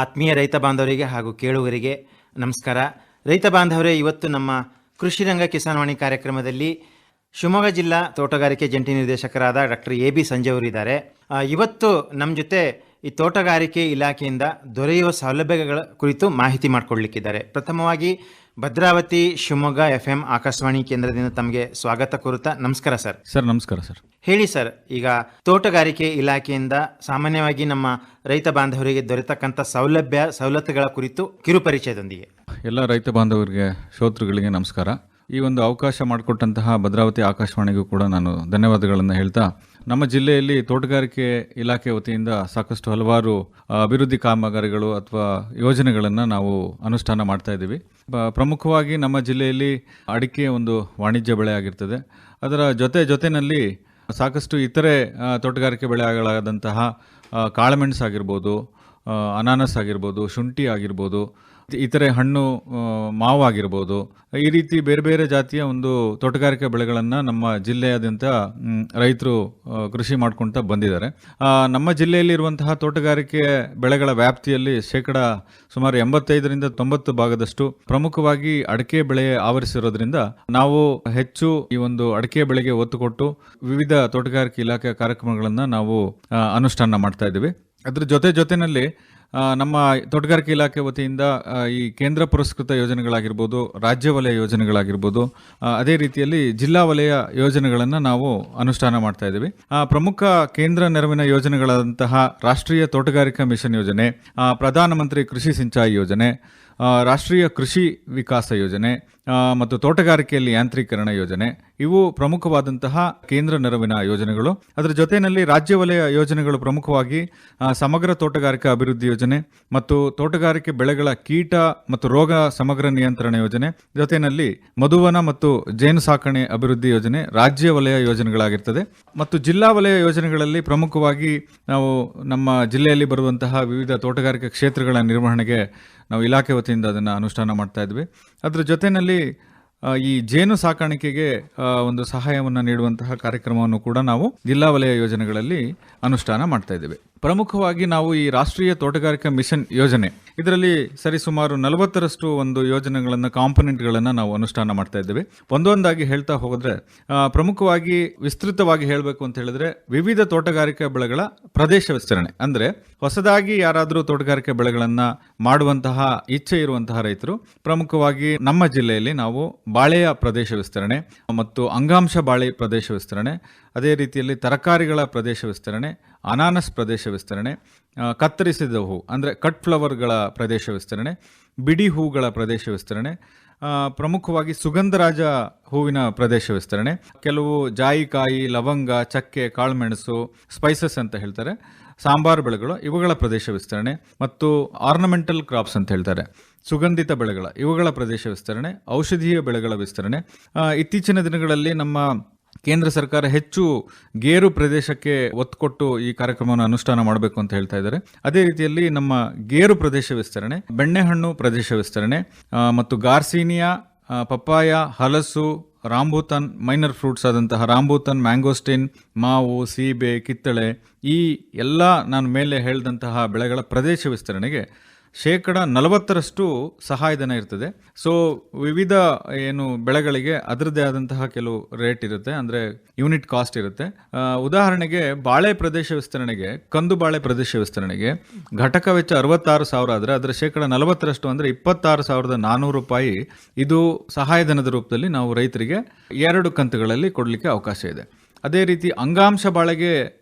ಆತ್ಮೀಯ ರೈತ ಬಾಂಧವರಿಗೆ ಹಾಗೂ ಕೇಳುಗರಿಗೆ ನಮಸ್ಕಾರ. ರೈತ ಬಾಂಧವರೇ, ಇವತ್ತು ನಮ್ಮ ಕೃಷಿ ರಂಗ ಕಿಸಾನ್ವಾಣಿ ಕಾರ್ಯಕ್ರಮದಲ್ಲಿ ಶಿವಮೊಗ್ಗ ಜಿಲ್ಲಾ ತೋಟಗಾರಿಕೆ ಜಂಟಿ ನಿರ್ದೇಶಕರಾದ ಡಾಕ್ಟರ್ ಎ ಬಿ ಸಂಜಯ್ ಅವರು ಇದ್ದಾರೆ. ಇವತ್ತು ನಮ್ಮ ಜೊತೆ ಈ ತೋಟಗಾರಿಕೆ ಇಲಾಖೆಯಿಂದ ದೊರೆಯುವ ಸೌಲಭ್ಯಗಳ ಕುರಿತು ಮಾಹಿತಿ ಮಾಡಿಕೊಡ್ಲಿಕ್ಕಿದ್ದಾರೆ. ಪ್ರಥಮವಾಗಿ ಭದ್ರಾವತಿ ಶಿವಮೊಗ್ಗ FM ಆಕಾಶವಾಣಿ ಕೇಂದ್ರದಿಂದ ತಮಗೆ ಸ್ವಾಗತ ಕೋರುತ್ತಾ ನಮಸ್ಕಾರ ಸರ್. ಸರ್ ನಮಸ್ಕಾರ ಸರ್. ಹೇಳಿ ಸರ್, ಈಗ ತೋಟಗಾರಿಕೆ ಇಲಾಖೆಯಿಂದ ಸಾಮಾನ್ಯವಾಗಿ ನಮ್ಮ ರೈತ ಬಾಂಧವರಿಗೆ ದೊರೆತಕ್ಕಂಥ ಸವಲತ್ತುಗಳ ಕುರಿತು ಕಿರುಪರಿಚಯದೊಂದಿಗೆ. ಎಲ್ಲ ರೈತ ಬಾಂಧವರಿಗೆ ಶ್ರೋತೃಗಳಿಗೆ ನಮಸ್ಕಾರ. ಈ ಒಂದು ಅವಕಾಶ ಮಾಡಿಕೊಟ್ಟಂತಹ ಭದ್ರಾವತಿ ಆಕಾಶವಾಣಿಗೂ ಕೂಡ ನಾನು ಧನ್ಯವಾದಗಳನ್ನು ಹೇಳ್ತಾ, ನಮ್ಮ ಜಿಲ್ಲೆಯಲ್ಲಿ ತೋಟಗಾರಿಕೆ ಇಲಾಖೆ ವತಿಯಿಂದ ಸಾಕಷ್ಟು ಹಲವಾರು ಅಭಿವೃದ್ಧಿ ಕಾಮಗಾರಿಗಳು ಅಥವಾ ಯೋಜನೆಗಳನ್ನು ನಾವು ಅನುಷ್ಠಾನ ಮಾಡ್ತಾ ಇದ್ದೀವಿ. ಪ್ರಮುಖವಾಗಿ ನಮ್ಮ ಜಿಲ್ಲೆಯಲ್ಲಿ ಅಡಿಕೆ ಒಂದು ವಾಣಿಜ್ಯ ಬೆಳೆ ಆಗಿರ್ತದೆ. ಅದರ ಜೊತೆಯಲ್ಲಿ ಸಾಕಷ್ಟು ಇತರೆ ತೋಟಗಾರಿಕೆ ಬೆಳೆಗಳಾದಂತಹ ಕಾಳುಮೆಣಸು ಆಗಿರ್ಬೋದು, ಅನಾನಸ್ ಆಗಿರ್ಬೋದು, ಶುಂಠಿ ಆಗಿರ್ಬೋದು, ಇತರೆ ಹಣ್ಣು ಮಾವು ಆಗಿರ್ಬೋದು, ಈ ರೀತಿ ಬೇರೆ ಬೇರೆ ಜಾತಿಯ ಒಂದು ತೋಟಗಾರಿಕೆ ಬೆಳೆಗಳನ್ನು ನಮ್ಮ ಜಿಲ್ಲೆಯಾದ್ಯಂತ ರೈತರು ಕೃಷಿ ಮಾಡ್ಕೊಳ್ತಾ ಬಂದಿದ್ದಾರೆ. ನಮ್ಮ ಜಿಲ್ಲೆಯಲ್ಲಿರುವಂತಹ ತೋಟಗಾರಿಕೆ ಬೆಳೆಗಳ ವ್ಯಾಪ್ತಿಯಲ್ಲಿ ಸುಮಾರು 85-90 ಭಾಗದಷ್ಟು ಪ್ರಮುಖವಾಗಿ ಅಡಿಕೆ ಬೆಳೆ ಆವರಿಸಿರೋದ್ರಿಂದ ನಾವು ಹೆಚ್ಚು ಈ ಒಂದು ಅಡಿಕೆ ಬೆಳೆಗೆ ಒತ್ತು ಕೊಟ್ಟು ವಿವಿಧ ತೋಟಗಾರಿಕೆ ಇಲಾಖೆಯ ಕಾರ್ಯಕ್ರಮಗಳನ್ನು ನಾವು ಅನುಷ್ಠಾನ ಮಾಡ್ತಾ ಇದ್ದೀವಿ. ಅದ್ರ ಜೊತೆಯಲ್ಲಿ ನಮ್ಮ ತೋಟಗಾರಿಕೆ ಇಲಾಖೆ ವತಿಯಿಂದ ಈ ಕೇಂದ್ರ ಪುರಸ್ಕೃತ ಯೋಜನೆಗಳಾಗಿರ್ಬೋದು, ರಾಜ್ಯ ವಲಯ ಯೋಜನೆಗಳಾಗಿರ್ಬೋದು, ಅದೇ ರೀತಿಯಲ್ಲಿ ಜಿಲ್ಲಾ ವಲಯ ಯೋಜನೆಗಳನ್ನು ನಾವು ಅನುಷ್ಠಾನ ಮಾಡ್ತಾ ಇದ್ದೀವಿ. ಪ್ರಮುಖ ಕೇಂದ್ರ ನೆರವಿನ ಯೋಜನೆಗಳಾದಂತಹ ರಾಷ್ಟ್ರೀಯ ತೋಟಗಾರಿಕಾ ಮಿಷನ್ ಯೋಜನೆ, ಪ್ರಧಾನಮಂತ್ರಿ ಕೃಷಿ ಸಿಂಚಾಯಿ ಯೋಜನೆ, ರಾಷ್ಟ್ರೀಯ ಕೃಷಿ ವಿಕಾಸ ಯೋಜನೆ ಮತ್ತು ತೋಟಗಾರಿಕೆಯಲ್ಲಿ ಯಾಂತ್ರೀಕರಣ ಯೋಜನೆ, ಇವು ಪ್ರಮುಖವಾದಂತಹ ಕೇಂದ್ರ ನೆರವಿನ ಯೋಜನೆಗಳು. ಅದರ ಜೊತೆಯಲ್ಲಿ ರಾಜ್ಯ ವಲಯ ಯೋಜನೆಗಳು ಪ್ರಮುಖವಾಗಿ ಸಮಗ್ರ ತೋಟಗಾರಿಕಾ ಅಭಿವೃದ್ಧಿ ಯೋಜನೆ ಮತ್ತು ತೋಟಗಾರಿಕೆ ಬೆಳೆಗಳ ಕೀಟ ಮತ್ತು ರೋಗ ಸಮಗ್ರ ನಿಯಂತ್ರಣ ಯೋಜನೆ, ಜೊತೆಯಲ್ಲಿ ಮಧುವನ ಮತ್ತು ಜೇನು ಸಾಕಣೆ ಅಭಿವೃದ್ಧಿ ಯೋಜನೆ ರಾಜ್ಯ ವಲಯ ಯೋಜನೆಗಳಾಗಿರ್ತದೆ. ಮತ್ತು ಜಿಲ್ಲಾ ವಲಯ ಯೋಜನೆಗಳಲ್ಲಿ ಪ್ರಮುಖವಾಗಿ ನಾವು ನಮ್ಮ ಜಿಲ್ಲೆಯಲ್ಲಿ ಬರುವಂತಹ ವಿವಿಧ ತೋಟಗಾರಿಕೆ ಕ್ಷೇತ್ರಗಳ ನಿರ್ವಹಣೆಗೆ ನಾವು ಇಲಾಖೆ ವತಿಯಿಂದ ಅದನ್ನು ಅನುಷ್ಠಾನ ಮಾಡ್ತಾ ಇದ್ವಿ. ಅದರ ಜೊತೆಯಲ್ಲಿ ಈ ಜೇನು ಸಾಕಾಣಿಕೆಗೆ ಒಂದು ಸಹಾಯವನ್ನು ನೀಡುವಂತಹ ಕಾರ್ಯಕ್ರಮವನ್ನು ಕೂಡ ನಾವು ಜಿಲ್ಲಾ ವಲಯ ಯೋಜನೆಗಳಲ್ಲಿ ಅನುಷ್ಠಾನ ಮಾಡ್ತಾ ಇದ್ದೇವೆ. ಪ್ರಮುಖವಾಗಿ ನಾವು ಈ ರಾಷ್ಟ್ರೀಯ ತೋಟಗಾರಿಕಾ ಮಿಷನ್ ಯೋಜನೆ, ಇದರಲ್ಲಿ ಸರಿಸುಮಾರು 40ರಷ್ಟು ಒಂದು ಯೋಜನೆಗಳನ್ನು, ಕಾಂಪೊನೆಂಟ್ಗಳನ್ನು ನಾವು ಅನುಷ್ಠಾನ ಮಾಡ್ತಾ ಇದ್ದೇವೆ. ಒಂದೊಂದಾಗಿ ಹೇಳ್ತಾ ಹೋದ್ರೆ, ಪ್ರಮುಖವಾಗಿ ವಿಸ್ತೃತವಾಗಿ ಹೇಳಬೇಕು ಅಂತ ಹೇಳಿದ್ರೆ, ವಿವಿಧ ತೋಟಗಾರಿಕಾ ಬೆಳೆಗಳ ಪ್ರದೇಶ ವಿಸ್ತರಣೆ. ಅಂದ್ರೆ ಹೊಸದಾಗಿ ಯಾರಾದರೂ ತೋಟಗಾರಿಕೆ ಬೆಳೆಗಳನ್ನು ಮಾಡುವಂತಹ ಇಚ್ಛೆ ಇರುವಂತಹ ರೈತರು, ಪ್ರಮುಖವಾಗಿ ನಮ್ಮ ಜಿಲ್ಲೆಯಲ್ಲಿ ನಾವು ಬಾಳೆಯ ಪ್ರದೇಶ ವಿಸ್ತರಣೆ ಮತ್ತು ಅಂಗಾಂಶ ಬಾಳೆ ಪ್ರದೇಶ ವಿಸ್ತರಣೆ, ಅದೇ ರೀತಿಯಲ್ಲಿ ತರಕಾರಿಗಳ ಪ್ರದೇಶ ವಿಸ್ತರಣೆ, ಅನಾನಸ್ ಪ್ರದೇಶ ವಿಸ್ತರಣೆ, ಕತ್ತರಿಸಿದ ಹೂ ಅಂದರೆ ಕಟ್ ಫ್ಲವರ್ಗಳ ಪ್ರದೇಶ ವಿಸ್ತರಣೆ, ಬಿಡಿ ಹೂಗಳ ಪ್ರದೇಶ ವಿಸ್ತರಣೆ, ಪ್ರಮುಖವಾಗಿ ಸುಗಂಧರಾಜ ಹೂವಿನ ಪ್ರದೇಶ ವಿಸ್ತರಣೆ, ಕೆಲವು ಜಾಯಿಕಾಯಿ, ಲವಂಗ, ಚಕ್ಕೆ, ಕಾಳುಮೆಣಸು, ಸ್ಪೈಸಸ್ ಅಂತ ಹೇಳ್ತಾರೆ, ಸಾಂಬಾರು ಬೆಳೆಗಳು, ಇವುಗಳ ಪ್ರದೇಶ ವಿಸ್ತರಣೆ, ಮತ್ತು ಆರ್ನಮೆಂಟಲ್ ಕ್ರಾಪ್ಸ್ ಅಂತ ಹೇಳ್ತಾರೆ, ಸುಗಂಧಿತ ಬೆಳೆಗಳ, ಇವುಗಳ ಪ್ರದೇಶ ವಿಸ್ತರಣೆ, ಔಷಧೀಯ ಬೆಳೆಗಳ ವಿಸ್ತರಣೆ. ಇತ್ತೀಚಿನ ದಿನಗಳಲ್ಲಿ ನಮ್ಮ ಕೇಂದ್ರ ಸರ್ಕಾರ ಹೆಚ್ಚು ಗೇರು ಪ್ರದೇಶಕ್ಕೆ ಒತ್ತು ಕೊಟ್ಟು ಈ ಕಾರ್ಯಕ್ರಮವನ್ನು ಅನುಷ್ಠಾನ ಮಾಡಬೇಕು ಅಂತ ಹೇಳ್ತಾ ಇದ್ದಾರೆ. ಅದೇ ರೀತಿಯಲ್ಲಿ ನಮ್ಮ ಗೇರು ಪ್ರದೇಶ ವಿಸ್ತರಣೆ, ಬೆಣ್ಣೆಹಣ್ಣು ಪ್ರದೇಶ ವಿಸ್ತರಣೆ ಮತ್ತು ಗಾರ್ಸಿನಿಯಾ, ಪಪ್ಪಾಯ, ಹಲಸು, ರಾಂಬೂತಾನ್, ಮೈನರ್ ಫ್ರೂಟ್ಸ್ ಆದಂತಹ ರಾಂಬೂತಾನ್, ಮ್ಯಾಂಗೋಸ್ಟಿನ್, ಮಾವು, ಸೀಬೆ, ಕಿತ್ತಳೆ, ಈ ಎಲ್ಲ ನಾನು ಮೇಲೆ ಹೇಳಿದಂತಹ ಬೆಳೆಗಳ ಪ್ರದೇಶ ವಿಸ್ತರಣೆಗೆ 40% ಸಹಾಯಧನ ಇರ್ತದೆ. ಸೊ ವಿವಿಧ ಬೆಳೆಗಳಿಗೆ ಅದರದ್ದೇ ಆದಂತಹ ಕೆಲವು ರೇಟ್ ಇರುತ್ತೆ, ಅಂದರೆ ಯೂನಿಟ್ ಕಾಸ್ಟ್ ಇರುತ್ತೆ. ಉದಾಹರಣೆಗೆ ಬಾಳೆ ಪ್ರದೇಶ ವಿಸ್ತರಣೆಗೆ, ಕಂದು ಬಾಳೆ ಪ್ರದೇಶ ವಿಸ್ತರಣೆಗೆ ಘಟಕ ವೆಚ್ಚ 66,000 ಆದರೆ ಅದರ 40% ಅಂದರೆ 26,400 ರೂಪಾಯಿ ಇದು ಸಹಾಯಧನದ ರೂಪದಲ್ಲಿ ನಾವು ರೈತರಿಗೆ 2 ಕಂತುಗಳಲ್ಲಿ ಕೊಡಲಿಕ್ಕೆ ಅವಕಾಶ ಇದೆ. ಅದೇ ರೀತಿ ಅಂಗಾಂಶ ಬಾಳೆಗೆ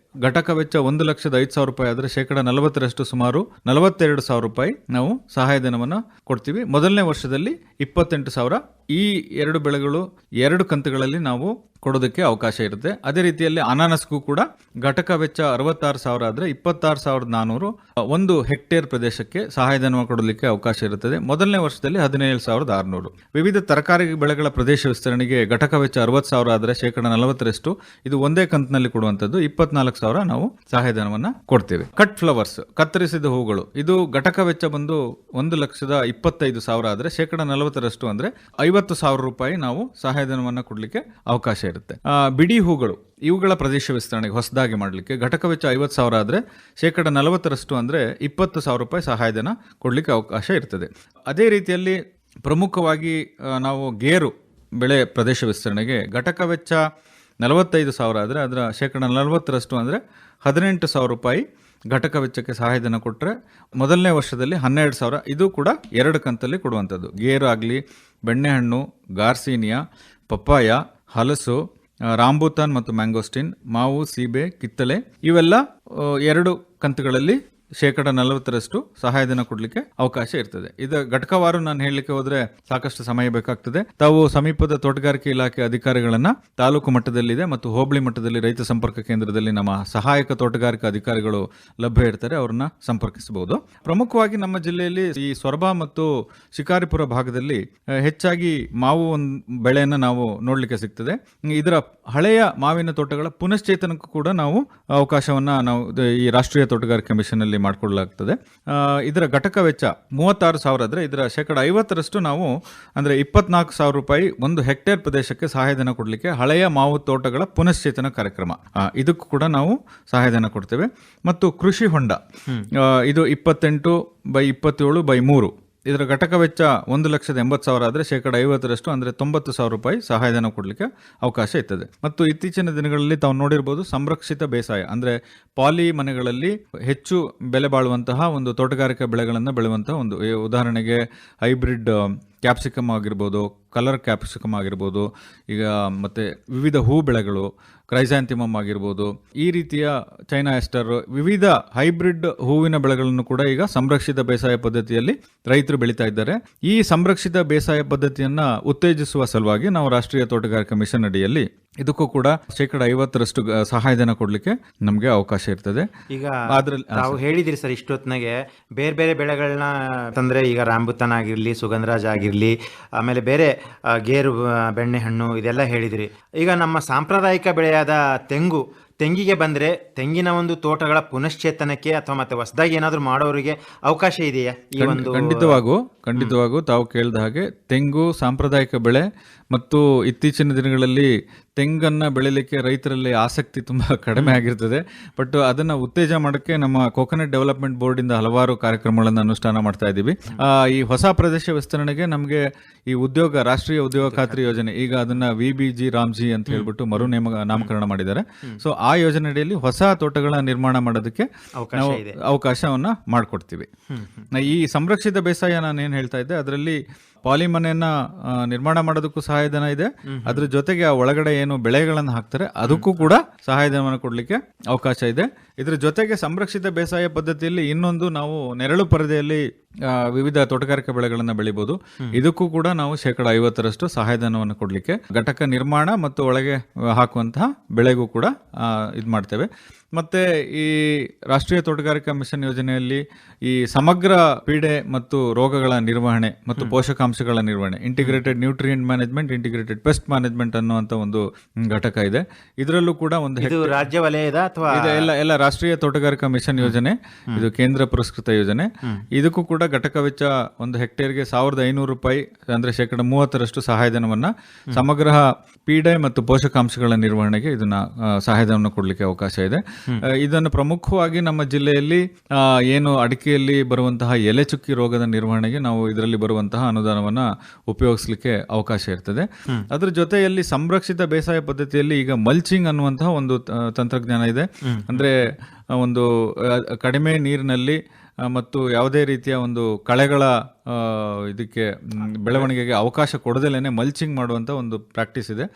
ಘಟಕ ವೆಚ್ಚ 1,05,000 ರೂಪಾಯಿ ಆದರೆ 40% ಸುಮಾರು 42,000 ರೂಪಾಯಿ ನಾವು ಸಹಾಯಧನವನ್ನು ಕೊಡ್ತೀವಿ. ಮೊದಲನೇ ವರ್ಷದಲ್ಲಿ 28,000. ಈ 2 ಬೆಳೆಗಳು 2 ಕಂತುಗಳಲ್ಲಿ ನಾವು ಕೊಡೋದಕ್ಕೆ ಅವಕಾಶ ಇರುತ್ತೆ. ಅದೇ ರೀತಿಯಲ್ಲಿ ಅನಾನಸ್ಗೂ ಕೂಡ ಘಟಕ ವೆಚ್ಚ 66,000 ಆದರೆ 26,400 1 ಹೆಕ್ಟೇರ್ ಪ್ರದೇಶಕ್ಕೆ ಸಹಾಯಧನ ಕೊಡಲಿಕ್ಕೆ ಅವಕಾಶ ಇರುತ್ತದೆ. ಮೊದಲನೇ ವರ್ಷದಲ್ಲಿ 17,600. ವಿವಿಧ ತರಕಾರಿ ಬೆಳೆಗಳ ಪ್ರದೇಶ ವಿಸ್ತರಣೆಗೆ ಘಟಕ ವೆಚ್ಚ 60,000 ಆದರೆ 40% ಇದು ಒಂದೇ ಕಂತಿನಲ್ಲಿ ಕೊಡುವಂಥದ್ದು, 24,000 ನಾವು ಸಹಾಯಧನವನ್ನು ಕೊಡ್ತೇವೆ. ಕಟ್ ಫ್ಲವರ್ಸ್, ಕತ್ತರಿಸಿದ ಹೂಗಳು, ಇದು ಘಟಕ ವೆಚ್ಚ ಬಂದು 1,25,000 ಆದರೆ 40% ಅಂದರೆ 50,000 ರೂಪಾಯಿ ನಾವು ಸಹಾಯಧನವನ್ನು ಕೊಡಲಿಕ್ಕೆ ಅವಕಾಶ ಇರುತ್ತೆ. ಬಿಡಿ ಹೂಗಳು ಇವುಗಳ ಪ್ರದೇಶ ವಿಸ್ತರಣೆಗೆ ಹೊಸದಾಗಿ ಮಾಡಲಿಕ್ಕೆ ಘಟಕ ವೆಚ್ಚ 50,000 ಆದರೆ 40% ಅಂದರೆ 20,000 ರೂಪಾಯಿ ಸಹಾಯಧನ ಕೊಡಲಿಕ್ಕೆ ಅವಕಾಶ ಇರ್ತದೆ. ಅದೇ ರೀತಿಯಲ್ಲಿ ಪ್ರಮುಖವಾಗಿ ನಾವು ಗೇರು ಬೆಳೆ ಪ್ರದೇಶ ವಿಸ್ತರಣೆಗೆ ಘಟಕ ವೆಚ್ಚ 45,000 ಆದರೆ ಅದರ 40% ಅಂದರೆ 18,000 ರೂಪಾಯಿ ಘಟಕ ವೆಚ್ಚಕ್ಕೆ ಸಹಾಯಧನ ಕೊಟ್ಟರೆ ಮೊದಲನೇ ವರ್ಷದಲ್ಲಿ 12,000. ಇದು ಕೂಡ 2 ಕಂತಲ್ಲಿ ಕೊಡುವಂಥದ್ದು. ಗೇರು ಆಗಲಿ, ಬೆಣ್ಣೆಹಣ್ಣು, ಗಾರ್ಸಿನಿಯಾ, ಪಪ್ಪಾಯ, ಹಲಸು, ರಾಂಬುತಾನ್ ಮತ್ತು ಮ್ಯಾಂಗೋಸ್ಟಿನ್, ಮಾವು, ಸೀಬೆ, ಕಿತ್ತಳೆ ಇವೆಲ್ಲ 2 ಕಂತುಗಳಲ್ಲಿ 40% ಸಹಾಯಧನ ಕೊಡಲಿಕ್ಕೆ ಅವಕಾಶ ಇರ್ತದೆ. ಇದು ಘಟಕವಾರು ನಾನು ಹೇಳಲಿಕ್ಕೆ ಹೋದ್ರೆ ಸಾಕಷ್ಟು ಸಮಯ ಬೇಕಾಗ್ತದೆ. ತಾವು ಸಮೀಪದ ತೋಟಗಾರಿಕೆ ಇಲಾಖೆ ಅಧಿಕಾರಿಗಳನ್ನ ತಾಲೂಕು ಮಟ್ಟದಲ್ಲಿದೆ ಮತ್ತು ಹೋಬಳಿ ಮಟ್ಟದಲ್ಲಿ ರೈತ ಸಂಪರ್ಕ ಕೇಂದ್ರದಲ್ಲಿ ನಮ್ಮ ಸಹಾಯಕ ತೋಟಗಾರಿಕಾ ಅಧಿಕಾರಿಗಳು ಲಭ್ಯ ಇರ್ತಾರೆ, ಅವರನ್ನ ಸಂಪರ್ಕಿಸಬಹುದು. ಪ್ರಮುಖವಾಗಿ ನಮ್ಮ ಜಿಲ್ಲೆಯಲ್ಲಿ ಈ ಸೊರಬ ಮತ್ತು ಶಿಕಾರಿಪುರ ಭಾಗದಲ್ಲಿ ಹೆಚ್ಚಾಗಿ ಮಾವು ಒಂದು ಬೆಳೆಯನ್ನು ನಾವು ನೋಡ್ಲಿಕ್ಕೆ ಸಿಗ್ತದೆ. ಇದರ ಹಳೆಯ ಮಾವಿನ ತೋಟಗಳ ಪುನಶ್ಚೇತನಕ್ಕೂ ಕೂಡ ನಾವು ಅವಕಾಶವನ್ನ ನಾವು ಈ ರಾಷ್ಟ್ರೀಯ ತೋಟಗಾರಿಕೆ ಮಿಷನ್ ಅಲ್ಲಿ ಮಾಡಿಕೊಳ್ಳಲಾಗ್ತದೆ. ಇದರ ಘಟಕ ವೆಚ್ಚ 36,000 ಆದರೆ ಇದರ 50% ನಾವು ಅಂದರೆ 24,000 ರೂಪಾಯಿ 1 ಹೆಕ್ಟೇರ್ ಪ್ರದೇಶಕ್ಕೆ ಸಹಾಯಧನ ಕೊಡಲಿಕ್ಕೆ ಹಳೆಯ ಮಾವು ತೋಟಗಳ ಪುನಶ್ಚೇತನ ಕಾರ್ಯಕ್ರಮ ಇದಕ್ಕೂ ಕೂಡ ನಾವು ಸಹಾಯಧನ ಕೊಡ್ತೇವೆ. ಮತ್ತು ಕೃಷಿ ಹೊಂಡ ಇದು 28/27/3 ಇದರ ಘಟಕ ವೆಚ್ಚ 1,80,000 ಆದರೆ 50% ಅಂದರೆ 90,000 ರೂಪಾಯಿ ಸಹಾಯಧನ ಕೊಡಲಿಕ್ಕೆ ಅವಕಾಶ ಇರ್ತದೆ. ಮತ್ತು ಇತ್ತೀಚಿನ ದಿನಗಳಲ್ಲಿ ತಾವು ನೋಡಿರ್ಬೋದು, ಸಂರಕ್ಷಿತ ಬೇಸಾಯ ಅಂದರೆ ಪಾಲಿ ಮನೆಗಳಲ್ಲಿ ಹೆಚ್ಚು ಬೆಲೆ ಬಾಳುವಂತಹ ಒಂದು ತೋಟಗಾರಿಕಾ ಬೆಳೆಗಳನ್ನು ಬೆಳೆಯುವಂತಹ ಒಂದು, ಉದಾಹರಣೆಗೆ ಹೈಬ್ರಿಡ್ ಕ್ಯಾಪ್ಸಿಕಮ್ ಆಗಿರ್ಬೋದು, ಕಲರ್ ಕ್ಯಾಪ್ಸಿಕಮ್ ಆಗಿರ್ಬೋದು, ಈಗ ಮತ್ತೆ ವಿವಿಧ ಹೂ ಬೆಳೆಗಳು, ಕ್ರೈಸಾಂಥಿಮಮ್ ಆಗಿರ್ಬೋದು, ಈ ರೀತಿಯ ಚೈನಾ ಎಸ್ಟರ್, ವಿವಿಧ ಹೈಬ್ರಿಡ್ ಹೂವಿನ ಬೆಳೆಗಳನ್ನು ಕೂಡ ಈಗ ಸಂರಕ್ಷಿತ ಬೇಸಾಯ ಪದ್ಧತಿಯಲ್ಲಿ ರೈತರು ಬೆಳೀತಾ ಇದ್ದಾರೆ. ಈ ಸಂರಕ್ಷಿತ ಬೇಸಾಯ ಪದ್ಧತಿಯನ್ನ ಉತ್ತೇಜಿಸುವ ಸಲುವಾಗಿ ನಾವು ರಾಷ್ಟ್ರೀಯ ತೋಟಗಾರಿಕಾ ಮಿಷನ್ ಅಡಿಯಲ್ಲಿ ಇದಕ್ಕೂ ಕೂಡ 50% ಸಹಾಯಧನ ಕೊಡಲಿಕ್ಕೆ ನಮಗೆ ಅವಕಾಶ ಇರ್ತದೆ. ಈಗ ತಾವು ಹೇಳಿದಿರಿ ಸರ್, ಇಷ್ಟೊತ್ತಿನಾಗೆ ಬೇರೆ ಬೇರೆ ಬೆಳೆಗಳನ್ನ ತಂದ್ರೆ ಈಗ ರಾಂಬುತಾನ್ ಆಗಿರ್ಲಿ, ಸುಗಂಧರಾಜ್ ಆಗಿರ್ಲಿ, ಆಮೇಲೆ ಬೇರೆ ಗೇರು, ಬೆಣ್ಣೆಹಣ್ಣು ಇದೆಲ್ಲ ಹೇಳಿದಿರಿ. ಈಗ ನಮ್ಮ ಸಾಂಪ್ರದಾಯಿಕ ಬೆಳೆಯಾದ ತೆಂಗಿಗೆ ಬಂದರೆ ತೆಂಗಿನ ಒಂದು ತೋಟಗಳ ಪುನಶ್ಚೇತನಕ್ಕೆ ಅಥವಾ ಮತ್ತೆ ಹೊಸದಾಗಿ ಏನಾದರೂ ಮಾಡೋರಿಗೆ ಅವಕಾಶ ಇದೆಯಾ? ಈ ಒಂದು ಖಂಡಿತವಾಗೂ ತಾವು ಕೇಳಿದ ಹಾಗೆ ತೆಂಗು ಸಾಂಪ್ರದಾಯಿಕ ಬೆಳೆ ಮತ್ತು ಇತ್ತೀಚಿನ ದಿನಗಳಲ್ಲಿ ತೆಂಗನ್ನು ಬೆಳಿಲಿಕ್ಕೆ ರೈತರಲ್ಲಿ ಆಸಕ್ತಿ ತುಂಬ ಕಡಿಮೆ ಆಗಿರ್ತದೆ. ಬಟ್ ಅದನ್ನು ಉತ್ತೇಜನ ಮಾಡೋಕ್ಕೆ ನಮ್ಮ ಕೋಕೋನಟ್ ಡೆವಲಪ್ಮೆಂಟ್ ಬೋರ್ಡಿಂದ ಹಲವಾರು ಕಾರ್ಯಕ್ರಮಗಳನ್ನು ಅನುಷ್ಠಾನ ಮಾಡ್ತಾ ಇದ್ದೀವಿ. ಈ ಹೊಸ ಪ್ರದೇಶ ವಿಸ್ತರಣೆಗೆ ನಮಗೆ ಈ ರಾಷ್ಟ್ರೀಯ ಉದ್ಯೋಗ ಖಾತ್ರಿ ಯೋಜನೆ, ಈಗ ಅದನ್ನ VBG ರಾಮ್ಜಿ ಅಂತ ಹೇಳ್ಬಿಟ್ಟು ನಾಮಕರಣ ಮಾಡಿದ್ದಾರೆ. ಸೊ ಆ ಯೋಜನೆಯಲ್ಲಿ ಹೊಸ ತೋಟಗಳ ನಿರ್ಮಾಣ ಮಾಡೋದಕ್ಕೆ ನಾವು ಅವಕಾಶವನ್ನ ಮಾಡಿಕೊಡ್ತೀವಿ. ಈ ಸಂರಕ್ಷಿತ ಬೇಸಾಯ ನಾನು ಏನು ಹೇಳ್ತಾ ಇದ್ದೆ, ಅದರಲ್ಲಿ ಪಾಲಿ ಮನೆಯನ್ನ ನಿರ್ಮಾಣ ಮಾಡೋದಕ್ಕೂ ಸಹಾಯಧನ ಇದೆ. ಅದ್ರ ಜೊತೆಗೆ ಆ ಒಳಗಡೆ ಏನು ಬೆಳೆಗಳನ್ನು ಹಾಕ್ತಾರೆ ಅದಕ್ಕೂ ಕೂಡ ಸಹಾಯಧನವನ್ನು ಕೊಡಲಿಕ್ಕೆ ಅವಕಾಶ ಇದೆ. ಇದ್ರ ಜೊತೆಗೆ ಸಂರಕ್ಷಿತ ಬೇಸಾಯ ಪದ್ಧತಿಯಲ್ಲಿ ಇನ್ನೊಂದು, ನಾವು ನೆರಳು ಪರದೆಯಲ್ಲಿ ವಿವಿಧ ತೋಟಗಾರಿಕಾ ಬೆಳೆಗಳನ್ನು ಬೆಳಿಬಹುದು. ಇದಕ್ಕೂ ಕೂಡ ನಾವು 50% ಸಹಾಯಧನವನ್ನು ಕೊಡಲಿಕ್ಕೆ ಘಟಕ ನಿರ್ಮಾಣ ಮತ್ತು ಒಳಗೆ ಹಾಕುವಂತಹ ಬೆಳೆಗೂ ಕೂಡ ಇದು ಮಾಡ್ತೇವೆ. ಮತ್ತೆ ಈ ರಾಷ್ಟ್ರೀಯ ತೋಟಗಾರಿಕಾ ಮಿಷನ್ ಯೋಜನೆಯಲ್ಲಿ ಈ ಸಮಗ್ರ ಪೀಡೆ ಮತ್ತು ರೋಗಗಳ ನಿರ್ವಹಣೆ ಮತ್ತು ಪೋಷಕಾಂಶಗಳ ನಿರ್ವಹಣೆ, integrated nutrient management, integrated pest management ಅನ್ನುವಂತ ಒಂದು ಘಟಕ ಇದೆ. ಇದರಲ್ಲೂ ಕೂಡ ಒಂದು ರಾಜ್ಯ ವಲಯದ ಅಥವಾ ಎಲ್ಲ ರಾಷ್ಟ್ರೀಯ ತೋಟಗಾರಿಕಾ ಮಿಷನ್ ಯೋಜನೆ, ಇದು ಕೇಂದ್ರ ಪುರಸ್ಕೃತ ಯೋಜನೆ. ಇದಕ್ಕೂ ಕೂಡ ಘಟಕ ವೆಚ್ಚ 1 ಹೆಕ್ಟೇರ್ಗೆ 1,500 ರೂಪಾಯಿ ಅಂದ್ರೆ 30% ಸಹಾಯಧನವನ್ನ ಸಮಗ್ರ ಪೀಡೆ ಮತ್ತು ಪೋಷಕಾಂಶಗಳ ನಿರ್ವಹಣೆಗೆ ಇದನ್ನ ಸಹಾಯಧನವನ್ನು ಕೊಡಲಿಕ್ಕೆ ಅವಕಾಶ ಇದೆ. ಇದನ್ನು ಪ್ರಮುಖವಾಗಿ ನಮ್ಮ ಜಿಲ್ಲೆಯಲ್ಲಿ ಏನು ಅಡಿಕೆಯಲ್ಲಿ ಬರುವಂತಹ ಎಲೆ ಚುಕ್ಕಿ ರೋಗದ ನಿರ್ವಹಣೆಗೆ ನಾವು ಇದರಲ್ಲಿ ಬರುವಂತಹ ಅನುದಾನವನ್ನ ಉಪಯೋಗಿಸಲಿಕ್ಕೆ ಅವಕಾಶ ಇರ್ತದೆ. ಅದರ ಜೊತೆಯಲ್ಲಿ ಸಂರಕ್ಷಿತ ಬೇಸಾಯ ಪದ್ಧತಿಯಲ್ಲಿ ಈಗ ಮಲ್ಚಿಂಗ್ ಅನ್ನುವಂತಹ ಒಂದು ತಂತ್ರಜ್ಞಾನ ಇದೆ. ಅಂದ್ರೆ ಒಂದು ಕಡಿಮೆ ನೀರಿನಲ್ಲಿ ಮತ್ತು ಯಾವುದೇ ರೀತಿಯ ಒಂದು ಕಳೆಗಳ ಇದಕ್ಕೆ ಬೆಳವಣಿಗೆಗೆ ಅವಕಾಶ ಕೊಡದಲೇನೆ ಮಲ್ಚಿಂಗ್ ಮಾಡುವಂಥ ಒಂದು ಪ್ರಾಕ್ಟೀಸ್ ಇದೆ.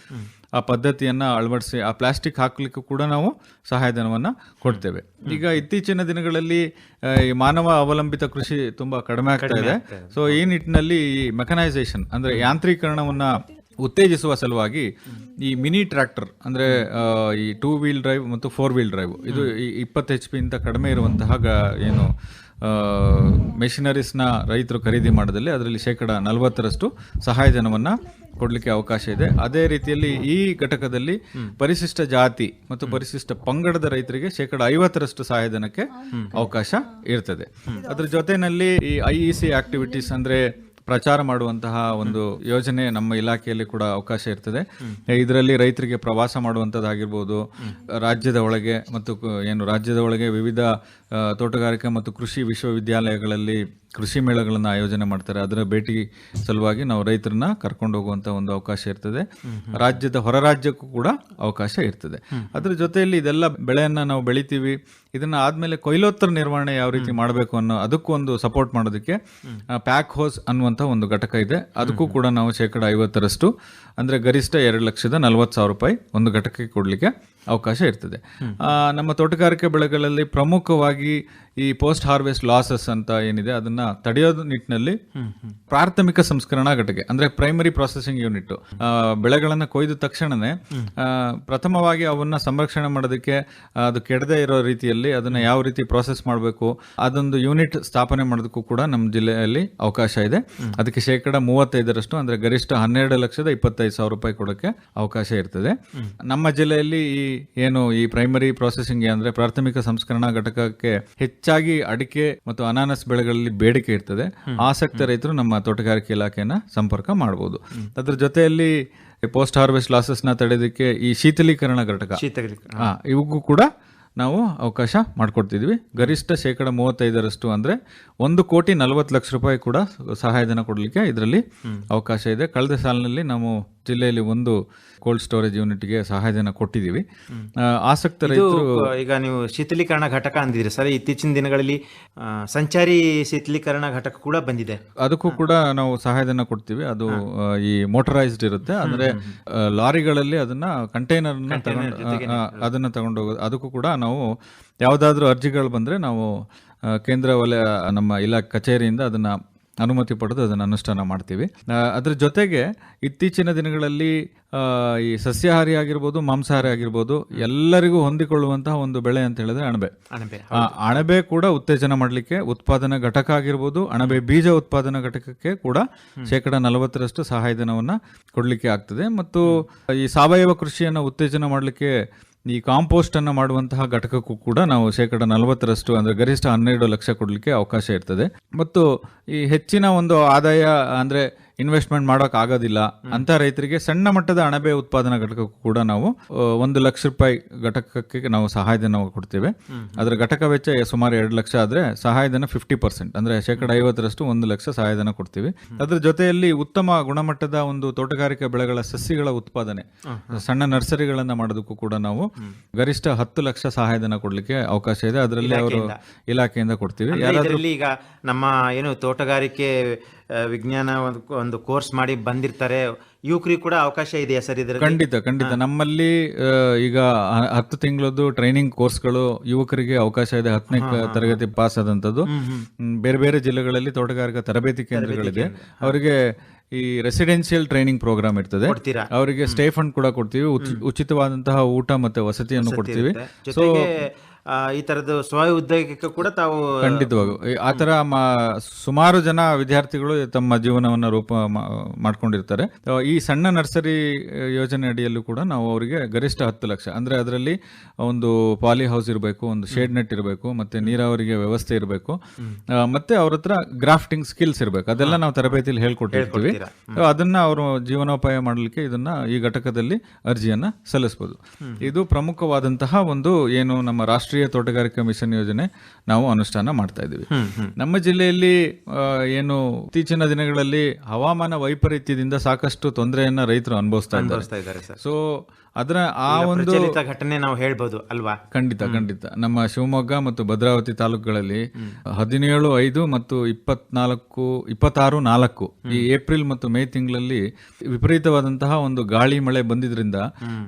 ಆ ಪದ್ಧತಿಯನ್ನು ಅಳವಡಿಸಿ ಆ ಪ್ಲಾಸ್ಟಿಕ್ ಹಾಕಲಿಕ್ಕೂ ಕೂಡ ನಾವು ಸಹಾಯಧನವನ್ನು ಕೊಡ್ತೇವೆ. ಈಗ ಇತ್ತೀಚಿನ ದಿನಗಳಲ್ಲಿ ಈ ಮಾನವ ಅವಲಂಬಿತ ಕೃಷಿ ತುಂಬ ಕಡಿಮೆ ಆಗ್ತಾ ಇದೆ. ಸೊ ಈ ನಿಟ್ಟಿನಲ್ಲಿ ಈ ಮೆಕನೈಸೇಷನ್ ಅಂದರೆ ಯಾಂತ್ರೀಕರಣವನ್ನು ಉತ್ತೇಜಿಸುವ ಸಲುವಾಗಿ ಈ ಮಿನಿ ಟ್ರ್ಯಾಕ್ಟರ್ ಅಂದರೆ ಈ 2 ವೀಲ್ ಡ್ರೈವ್ ಮತ್ತು 4 ವೀಲ್ ಡ್ರೈವ್, ಇದು 20 HP ಇಂತ ಕಡಿಮೆ ಇರುವಂತಹ ಏನು ಮೆಷಿನರೀಸ್ನ ರೈತರು ಖರೀದಿ ಮಾಡೋದಲ್ಲಿ ಅದರಲ್ಲಿ 40% ಸಹಾಯಧನವನ್ನು ಕೊಡಲಿಕ್ಕೆ ಅವಕಾಶ ಇದೆ. ಅದೇ ರೀತಿಯಲ್ಲಿ ಈ ಘಟಕದಲ್ಲಿ ಪರಿಶಿಷ್ಟ ಜಾತಿ ಮತ್ತು ಪರಿಶಿಷ್ಟ ಪಂಗಡದ ರೈತರಿಗೆ 50% ಸಹಾಯಧನಕ್ಕೆ ಅವಕಾಶ ಇರ್ತದೆ. ಅದ್ರ ಜೊತೆಯಲ್ಲಿ ಈ IEC ಆಕ್ಟಿವಿಟೀಸ್ ಅಂದರೆ ಪ್ರಚಾರ ಮಾಡುವಂತಹ ಒಂದು ಯೋಜನೆ ನಮ್ಮ ಇಲಾಖೆಯಲ್ಲಿ ಕೂಡ ಅವಕಾಶ ಇರ್ತದೆ. ಇದರಲ್ಲಿ ರೈತರಿಗೆ ಪ್ರವಾಸ ಮಾಡುವಂಥದ್ದಾಗಿರ್ಬೋದು, ರಾಜ್ಯದ ಒಳಗೆ ಮತ್ತು ರಾಜ್ಯದ ಒಳಗೆ ವಿವಿಧ ತೋಟಗಾರಿಕೆ ಮತ್ತು ಕೃಷಿ ವಿಶ್ವವಿದ್ಯಾಲಯಗಳಲ್ಲಿ ಕೃಷಿ ಮೇಳಗಳನ್ನು ಆಯೋಜನೆ ಮಾಡ್ತಾರೆ. ಅದರ ಭೇಟಿ ಸಲುವಾಗಿ ನಾವು ರೈತರನ್ನ ಕರ್ಕೊಂಡು ಹೋಗುವಂತ ಒಂದು ಅವಕಾಶ ಇರ್ತದೆ. ರಾಜ್ಯದ ಹೊರ ರಾಜ್ಯಕ್ಕೂ ಕೂಡ ಅವಕಾಶ ಇರ್ತದೆ. ಅದ್ರ ಜೊತೆಯಲ್ಲಿ ಇದೆಲ್ಲ ಬೆಳೆಯನ್ನ ನಾವು ಬೆಳಿತೀವಿ, ಇದನ್ನ ಆದ್ಮೇಲೆ ಕೊಯ್ಲೋತ್ತರ ನಿರ್ವಹಣೆ ಯಾವ ರೀತಿ ಮಾಡಬೇಕು ಅನ್ನೋ ಅದಕ್ಕೂ ಒಂದು ಸಪೋರ್ಟ್ ಮಾಡೋದಕ್ಕೆ ಪ್ಯಾಕ್ ಹೋಸ್ ಅನ್ನುವಂಥ ಒಂದು ಘಟಕ ಇದೆ. ಅದಕ್ಕೂ ಕೂಡ ನಾವು 50% ಅಂದ್ರೆ ಗರಿಷ್ಠ 2,40,000 ರೂಪಾಯಿ ಒಂದು ಘಟಕಕ್ಕೆ ಕೊಡ್ಲಿಕ್ಕೆ ಅವಕಾಶ ಇರ್ತದೆ. ನಮ್ಮ ತೋಟಗಾರಿಕೆ ಬೆಳೆಗಳಲ್ಲಿ ಪ್ರಮುಖವಾಗಿ ಈ ಪೋಸ್ಟ್ ಹಾರ್ವೆಸ್ಟ್ ಲಾಸಸ್ ಅಂತ ಏನಿದೆ ಅದನ್ನ ತಡೆಯೋದು ನಿಟ್ಟಿನಲ್ಲಿ ಪ್ರಾಥಮಿಕ ಸಂಸ್ಕರಣಾ ಘಟಕ ಅಂದ್ರೆ ಪ್ರೈಮರಿ ಪ್ರೊಸೆಸಿಂಗ್ ಯೂನಿಟ್ ಬೆಳೆಗಳನ್ನ ಕೊಯ್ದ ತಕ್ಷಣನೇ ಪ್ರಥಮವಾಗಿ ಅವನ್ನ ಸಂರಕ್ಷಣೆ ಮಾಡೋದಕ್ಕೆ ಅದು ಕೆಡದೆ ಇರೋ ರೀತಿಯಲ್ಲಿ ಅದನ್ನ ಯಾವ ರೀತಿ ಪ್ರಾಸೆಸ್ ಮಾಡಬೇಕು ಅದೊಂದು ಯೂನಿಟ್ ಸ್ಥಾಪನೆ ಮಾಡೋದಕ್ಕೂ ಕೂಡ ನಮ್ಮ ಜಿಲ್ಲೆಯಲ್ಲಿ ಅವಕಾಶ ಇದೆ. ಅದಕ್ಕೆ 35% ಅಂದ್ರೆ ಗರಿಷ್ಠ 12,25,000 ರೂಪಾಯಿ ಕೊಡೋಕೆ ಅವಕಾಶ ಇರ್ತದೆ. ನಮ್ಮ ಜಿಲ್ಲೆಯಲ್ಲಿ ಈ ಪ್ರೈಮರಿ ಪ್ರೊಸೆಸಿಂಗ್ ಅಂದ್ರೆ ಪ್ರಾಥಮಿಕ ಸಂಸ್ಕರಣಾ ಘಟಕಕ್ಕೆ ಹೆಚ್ಚಾಗಿ ಅಡಿಕೆ ಮತ್ತು ಅನಾನಸ್ ಬೆಳೆಗಳಲ್ಲಿ ಬೇಡಿಕೆ ಇರ್ತದೆ. ಆಸಕ್ತ ರೈತರು ನಮ್ಮ ತೋಟಗಾರಿಕೆ ಇಲಾಖೆಯನ್ನ ಸಂಪರ್ಕ ಮಾಡಬಹುದು. ಅದರ ಜೊತೆಯಲ್ಲಿ ಪೋಸ್ಟ್ ಹಾರ್ವೆಸ್ಟ್ ಲಾಸಸ್ ನ ತಡೆಯೋದಕ್ಕೆ ಈ ಶೀತಲೀಕರಣ ಘಟಕ ಇವಕ್ಕೂ ಕೂಡ ನಾವು ಅವಕಾಶ ಮಾಡಿಕೊಡ್ತಿದ್ವಿ. ಗರಿಷ್ಠ 35% ಅಂದ್ರೆ 1,40,00,000 ರೂಪಾಯಿ ಕೂಡ ಸಹಾಯಧನ ಕೊಡಲಿಕ್ಕೆ ಇದರಲ್ಲಿ ಅವಕಾಶ ಇದೆ. ಕಳೆದ ಸಾಲಿನಲ್ಲಿ ನಾವು ಜಿಲ್ಲೆಯಲ್ಲಿ ಒಂದು ಕೋಲ್ಡ್ ಸ್ಟೋರೇಜ್ ಯೂನಿಟ್ಗೆ ಸಹಾಯಧನ ಕೊಟ್ಟಿದ್ದೀವಿ. ಆಸಕ್ತ ರೈತರು ಈಗ ನೀವು ಶೀತಲೀಕರಣ ಘಟಕ ಅಂದಿದ್ರಿ ಸರ್, ಇತ್ತೀಚಿನ ದಿನಗಳಲ್ಲಿ ಸಂಚಾರಿ ಶೀತಲೀಕರಣ ಘಟಕ ಕೂಡ ಬಂದಿದೆ. ಅದಕ್ಕೂ ಕೂಡ ನಾವು ಸಹಾಯಧನ ಕೊಡ್ತೀವಿ. ಅದು ಈ ಮೋಟರೈಸ್ಡ್ ಇರುತ್ತೆ, ಅಂದ್ರೆ ಲಾರಿಗಳಲ್ಲಿ ಅದನ್ನ ಕಂಟೈನರ್ ಅದನ್ನ ತಗೊಂಡು ಹೋಗೋದು. ಅದಕ್ಕೂ ಕೂಡ ನಾವು ಯಾವುದಾದ್ರೂ ಅರ್ಜಿಗಳು ಬಂದ್ರೆ ನಾವು ಕೇಂದ್ರ ವಲಯ ನಮ್ಮ ಇಲಾಖೆ ಕಚೇರಿಯಿಂದ ಅದನ್ನ ಅನುಮತಿ ಪಡೆದು ಅದನ್ನು ಅನುಷ್ಠಾನ ಮಾಡ್ತೀವಿ. ಅದ್ರ ಜೊತೆಗೆ ಇತ್ತೀಚಿನ ದಿನಗಳಲ್ಲಿ ಈ ಸಸ್ಯಾಹಾರಿ ಆಗಿರ್ಬೋದು, ಮಾಂಸಾಹಾರಿ ಆಗಿರ್ಬೋದು, ಎಲ್ಲರಿಗೂ ಹೊಂದಿಕೊಳ್ಳುವಂತಹ ಒಂದು ಬೆಳೆ ಅಂತ ಹೇಳಿದ್ರೆ ಅಣಬೆ ಕೂಡ ಉತ್ತೇಜನ ಮಾಡಲಿಕ್ಕೆ ಉತ್ಪಾದನಾ ಘಟಕ ಆಗಿರ್ಬೋದು, ಅಣಬೆ ಬೀಜ ಉತ್ಪಾದನಾ ಘಟಕಕ್ಕೆ ಕೂಡ 40% ಸಹಾಯಧನವನ್ನ ಕೊಡ್ಲಿಕ್ಕೆ ಆಗ್ತದೆ. ಮತ್ತು ಈ ಸಾವಯವ ಕೃಷಿಯನ್ನು ಉತ್ತೇಜನ ಮಾಡಲಿಕ್ಕೆ ಈ ಕಾಂಪೋಸ್ಟ್ ಅನ್ನು ಮಾಡುವಂತಹ ಘಟಕಕ್ಕೂ ಕೂಡ ನಾವು 40% ಅಂದ್ರೆ ಗರಿಷ್ಠ 12 ಲಕ್ಷ ಕೊಡ್ಲಿಕ್ಕೆ ಅವಕಾಶ ಇರ್ತದೆ. ಮತ್ತು ಈ ಹೆಚ್ಚಿನ ಒಂದು ಆದಾಯ ಅಂದ್ರೆ ಇನ್ವೆಸ್ಟ್ಮೆಂಟ್ ಮಾಡೋಕ್ ಆಗೋದಿಲ್ಲ ಅಂತ ರೈತರಿಗೆ ಸಣ್ಣ ಮಟ್ಟದ ಅಣಬೆ ಉತ್ಪಾದನಾ ಘಟಕಕ್ಕೂ ಕೂಡ ನಾವು 1 ಲಕ್ಷ ರೂಪಾಯಿ ಘಟಕಕ್ಕೆ ನಾವು ಸಹಾಯಧನ ಕೊಡ್ತೇವೆ. ಅದರ ಘಟಕ ವೆಚ್ಚ ಸುಮಾರು 2 ಲಕ್ಷ ಆದ್ರೆ ಸಹಾಯಧನ 50% ಅಂದ್ರೆ 50% 1 ಲಕ್ಷ ಸಹಾಯಧನ ಕೊಡ್ತೀವಿ. ಅದ್ರ ಜೊತೆಯಲ್ಲಿ ಉತ್ತಮ ಗುಣಮಟ್ಟದ ಒಂದು ತೋಟಗಾರಿಕೆ ಬೆಳೆಗಳ ಸಸಿಗಳ ಉತ್ಪಾದನೆ ಸಣ್ಣ ನರ್ಸರಿಗಳನ್ನ ಮಾಡೋದಕ್ಕೂ ಕೂಡ ನಾವು ಗರಿಷ್ಠ 10 ಲಕ್ಷ ಸಹಾಯಧನ ಕೊಡ್ಲಿಕ್ಕೆ ಅವಕಾಶ ಇದೆ. ಅದರಲ್ಲಿ ಅವರು ಇಲಾಖೆಯಿಂದ ಕೊಡ್ತೀವಿ. ಈಗ ನಮ್ಮ ತೋಟಗಾರಿಕೆ ವಿಜ್ಞಾನ ಒಂದು ಕೋರ್ಸ್ ಮಾಡಿ ಬಂದಿರ್ತಾರೆ, ಯುವಕರಿಗೆ ಕೂಡ ಅವಕಾಶ ಇದೆಯಾ ಸರ್ ಇದರಲ್ಲಿ? ಖಂಡಿತ ನಮ್ಮಲ್ಲಿ ಈಗ 10 ತಿಂಗಳದ್ದು ಟ್ರೈನಿಂಗ್ ಕೋರ್ಸ್ಗಳು ಯುವಕರಿಗೆ ಅವಕಾಶ ಇದೆ. 10ನೇ ತರಗತಿ ಪಾಸ್ ಆದಂಥದ್ದು ಬೇರೆ ಬೇರೆ ಜಿಲ್ಲೆಗಳಲ್ಲಿ ತೋಟಗಾರಿಕಾ ತರಬೇತಿ ಕೇಂದ್ರಗಳಿದೆ. ಅವರಿಗೆ ಈ ರೆಸಿಡೆನ್ಷಿಯಲ್ ಟ್ರೈನಿಂಗ್ ಪ್ರೋಗ್ರಾಮ್ ಇರ್ತದೆ. ಅವರಿಗೆ ಸ್ಟೇ ಫಂಡ್ ಕೂಡ ಕೊಡ್ತೀವಿ, ಉಚಿತವಾದಂತಹ ಊಟ ಮತ್ತೆ ವಸತಿಯನ್ನು ಕೊಡ್ತೀವಿ. ಸೊ ಈ ತರದ ಸ್ವ ಉದ್ಯೋಗಕ್ಕೆ ಕೂಡ ತಾವು ಖಂಡಿತವಾಗೂ ಆತರ ಸುಮಾರು ಜನ ವಿದ್ಯಾರ್ಥಿಗಳು ತಮ್ಮ ಜೀವನವನ್ನ ರೂಪ ಮಾಡ್ಕೊಂಡಿರ್ತಾರೆ. ಈ ಸಣ್ಣ ನರ್ಸರಿ ಯೋಜನೆ ಅಡಿಯಲ್ಲೂ ಕೂಡ ನಾವು ಅವರಿಗೆ ಗರಿಷ್ಠ 10 ಲಕ್ಷ ಅಂದ್ರೆ ಅದರಲ್ಲಿ ಒಂದು ಪಾಲಿ ಹೌಸ್ ಇರಬೇಕು, ಒಂದು ಶೇಡ್ ನೆಟ್ ಇರಬೇಕು, ಮತ್ತೆ ನೀರಾವರಿಗೆ ವ್ಯವಸ್ಥೆ ಇರಬೇಕು, ಮತ್ತೆ ಅವ್ರ ಹತ್ರ ಗ್ರಾಫ್ಟಿಂಗ್ ಸ್ಕಿಲ್ಸ್ ಇರಬೇಕು. ಅದೆಲ್ಲ ನಾವು ತರಬೇತಿಯಲ್ಲಿ ಹೇಳ್ಕೊಟ್ಟಿರ್ತೀವಿ. ಅದನ್ನ ಅವರು ಜೀವನೋಪಾಯ ಮಾಡಲಿಕ್ಕೆ ಈ ಘಟಕದಲ್ಲಿ ಅರ್ಜಿಯನ್ನ ಸಲ್ಲಿಸಬಹುದು. ಇದು ಪ್ರಮುಖವಾದಂತಹ ಒಂದು ನಮ್ಮ ರಾಷ್ಟ್ರೀಯ ತೋಟಗಾರಿಕಾ ಮಿಷನ್ ಯೋಜನೆ ನಾವು ಅನುಷ್ಠಾನ ಮಾಡ್ತಾ ಇದ್ದೀವಿ. ನಮ್ಮ ಜಿಲ್ಲೆಯಲ್ಲಿ ಇತ್ತೀಚಿನ ದಿನಗಳಲ್ಲಿ ಹವಾಮಾನ ವೈಪರೀತ್ಯದಿಂದ ಸಾಕಷ್ಟು ತೊಂದರೆಯನ್ನ ರೈತರು ಅನುಭವಿಸ್ತಾ ಇದ್ದಾರೆ. ಸೊ ಅದರ ಆ ಒಂದು ಘಟನೆ ನಾವು ಹೇಳ್ಬೋದು ಅಲ್ವಾ? ಖಂಡಿತ ನಮ್ಮ ಶಿವಮೊಗ್ಗ ಮತ್ತು ಭದ್ರಾವತಿ ತಾಲೂಕುಗಳಲ್ಲಿ 17/5 ಮತ್ತು 26/4 ಈ ಏಪ್ರಿಲ್ ಮತ್ತು ಮೇ ತಿಂಗಳಲ್ಲಿ ವಿಪರೀತವಾದಂತಹ ಒಂದು ಗಾಳಿ ಮಳೆ ಬಂದಿದ್ರಿಂದ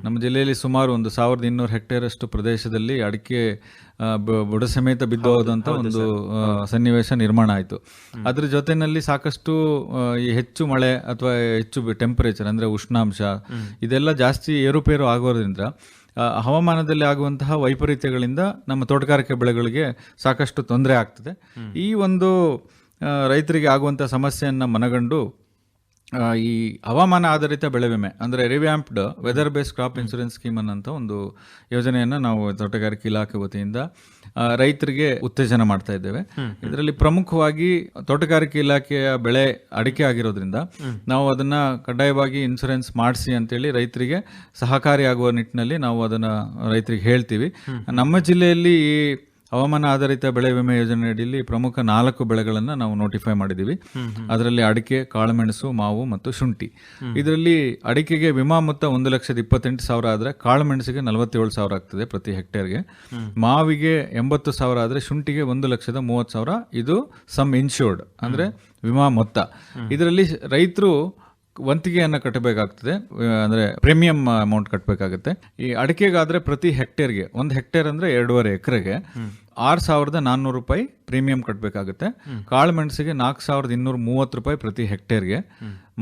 ನಮ್ಮ ಜಿಲ್ಲೆಯಲ್ಲಿ ಸುಮಾರು 1,200 ಹೆಕ್ಟೇರ್ ಅಷ್ಟು ಪ್ರದೇಶದಲ್ಲಿ ಅಡಿಕೆ ಬುಡ ಸಮೇತ ಬಿದ್ದು ಹೋದಂತ ಒಂದು ಸನ್ನಿವೇಶ ನಿರ್ಮಾಣ ಆಯಿತು. ಅದ್ರ ಜೊತೆನಲ್ಲಿ ಸಾಕಷ್ಟು ಈ ಹೆಚ್ಚು ಮಳೆ ಅಥವಾ ಹೆಚ್ಚು ಟೆಂಪರೇಚರ್ ಅಂದ್ರೆ ಉಷ್ಣಾಂಶ ಇದೆಲ್ಲ ಜಾಸ್ತಿ ಏರುಪೇರು ಆಗೋದ್ರಿಂದ ಹವಾಮಾನದಲ್ಲಿ ಆಗುವಂತಹ ವೈಪರೀತ್ಯಗಳಿಂದ ನಮ್ಮ ತೋಟಗಾರಿಕೆ ಬೆಳೆಗಳಿಗೆ ಸಾಕಷ್ಟು ತೊಂದರೆ ಆಗ್ತದೆ. ಈ ಒಂದು ರೈತರಿಗೆ ಆಗುವಂತಹ ಸಮಸ್ಯೆಯನ್ನ ಮನಗಂಡು ಈ ಹವಾಮಾನ ಆಧಾರಿತ ಬೆಳೆ ವಿಮೆ ಅಂದರೆ revamped weather based crop insurance scheme ಅನ್ನೋಂಥ ಒಂದು ಯೋಜನೆಯನ್ನು ನಾವು ತೋಟಗಾರಿಕೆ ಇಲಾಖೆ ವತಿಯಿಂದ ರೈತರಿಗೆ ಉತ್ತೇಜನ ಮಾಡ್ತಾ ಇದ್ದೇವೆ. ಇದರಲ್ಲಿ ಪ್ರಮುಖವಾಗಿ ತೋಟಗಾರಿಕೆ ಇಲಾಖೆಯ ಬೆಳೆ ಅಡಿಕೆ ಆಗಿರೋದ್ರಿಂದ ನಾವು ಅದನ್ನ ಕಡ್ಡಾಯವಾಗಿ ಇನ್ಶೂರೆನ್ಸ್ ಮಾಡಿಸಿ ಅಂತೇಳಿ ರೈತರಿಗೆ ಸಹಕಾರಿಯಾಗುವ ನಿಟ್ಟಿನಲ್ಲಿ ನಾವು ಅದನ್ನ ರೈತರಿಗೆ ಹೇಳ್ತೀವಿ. ನಮ್ಮ ಜಿಲ್ಲೆಯಲ್ಲಿ ಈ ಹವಾಮಾನ ಆಧಾರಿತ ಬೆಳೆ ವಿಮೆ ಯೋಜನೆ ಅಡಿಯಲ್ಲಿ ಪ್ರಮುಖ 4 ಬೆಳೆಗಳನ್ನು ನಾವು ನೋಟಿಫೈ ಮಾಡಿದ್ದೀವಿ. ಅದರಲ್ಲಿ ಅಡಿಕೆ, ಕಾಳುಮೆಣಸು, ಮಾವು ಮತ್ತು ಶುಂಠಿ. ಇದರಲ್ಲಿ ಅಡಿಕೆಗೆ ವಿಮಾ ಮೊತ್ತ 1,28,000 ಆದರೆ ಕಾಳುಮೆಣಸಿಗೆ 47,000 ಆಗ್ತದೆ ಪ್ರತಿ ಹೆಕ್ಟೇರ್ಗೆ. ಮಾವಿಗೆ 80,000 ಆದರೆ ಶುಂಠಿಗೆ 1,30,000. ಇದು ಸಮ್ ಇನ್ಶೂರ್ಡ್ ಅಂದರೆ ವಿಮಾ ಮೊತ್ತ. ಇದರಲ್ಲಿ ರೈತರು ವಂತಿಗೆಯನ್ನು ಕಟ್ಟಬೇಕಾಗ್ತದೆ, ಅಂದರೆ ಪ್ರೀಮಿಯಂ ಅಮೌಂಟ್ ಕಟ್ಟಬೇಕಾಗುತ್ತೆ. ಈ ಅಡಿಕೆಗಾದರೆ ಪ್ರತಿ ಹೆಕ್ಟೇರ್ಗೆ 1 ಹೆಕ್ಟೇರ್ ಅಂದರೆ 2.5 ಎಕರೆಗೆ 6,400 ರೂಪಾಯಿ ಪ್ರೀಮಿಯಂ ಕಟ್ಟಬೇಕಾಗುತ್ತೆ. ಕಾಳುಮೆಣಸಿಗೆ 4,230 ರೂಪಾಯಿ ಪ್ರತಿ ಹೆಕ್ಟೇರ್ಗೆ.